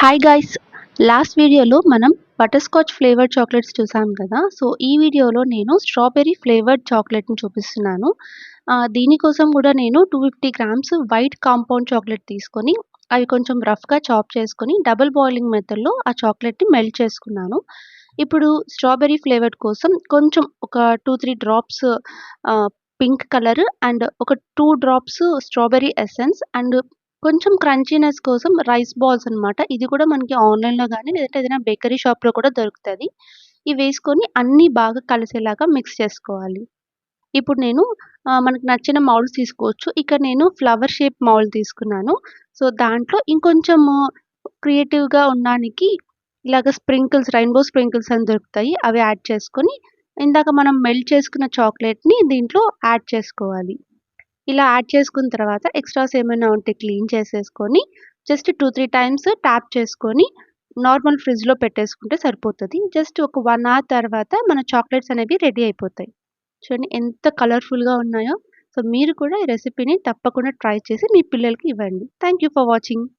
Hi guys! Last వీడియోలో మనం butterscotch flavoured chocolates చూసాం కదా! సో, ఈ వీడియోలో నేను స్ట్రాబెర్రీ ఫ్లేవర్డ్ చాక్లెట్‌ని చూపిస్తున్నాను. దీనికోసం కూడా నేను 250 గ్రామ్స్ వైట్ కాంపౌండ్ చాక్లెట్ తీసుకొని, అవి కొంచెం రఫ్‌గా చాప్ చేసుకొని, డబుల్ బాయిలింగ్ మెథడ్‌లో ఆ చాక్లెట్‌ని మెల్ట్ చేసుకున్నాను. ఇప్పుడు స్ట్రాబెర్రీ ఫ్లేవర్డ్ కోసం కొంచెం ఒక 2, 3 డ్రాప్స్ ఆహ్, పింక్ కలర్ అండ్ ఒక 2 డ్రాప్స్ స్ట్రాబెర్రీ ఎసెన్స్ అండ్ కొంచెం క్రంచీనెస్ కోసం రైస్ బాల్స్ అనమాట. ఇది కూడా మనకి ఆన్‌లైన్‌లో గానీ, లేదంటే ఏదైనా బేకరీ షాప్‌లో కూడా దొరుకుతది. ఇవేసుకొని అన్నీ బాగా కలిసేలాగా మిక్స్ చేసుకోవాలి. ఇప్పుడు నేను మనకు నచ్చిన మౌల్డ్స్ తీసుకోవచ్చు. ఇక్కడ నేను ఫ్లవర్ షేప్ మౌల్డ్ తీసుకున్నాను. సో, దాంట్లో ఇంకొంచెము క్రియేటివ్‌గా ఉండడానికి ఇలాగ స్ప్రింకిల్స్, రెయిన్‌బో స్ప్రింకిల్స్ అని దొరుకుతాయి. అవి యాడ్ చేసుకొని, ఇందాక మనం మెల్ట్ చేసుకున్న చాక్లెట్‌ని దీంట్లో యాడ్ చేసుకోవాలి. ఇలా యాడ్ చేసుకున్న తర్వాత ఎక్స్‌ట్రాస్ ఏమైనా ఉంటే క్లీన్ చేసేసుకొని, జస్ట్ 2, 3 టైమ్స్ ట్యాప్ చేసుకొని, నార్మల్ ఫ్రిడ్జ్‌లో పెట్టేసుకుంటే సరిపోతది. జస్ట్ ఒక 1 అవర్ తర్వాత మన చాక్లెట్స్ అనేవి రెడీ అయిపోతాయి. చూడండి ఎంత కలర్‌ఫుల్‌గా ఉన్నాయో. సో, మీరు కూడా ఈ రెసిపీని తప్పకుండా ట్రై చేసి మీ పిల్లలకి ఇవ్వండి. Thank you for watching.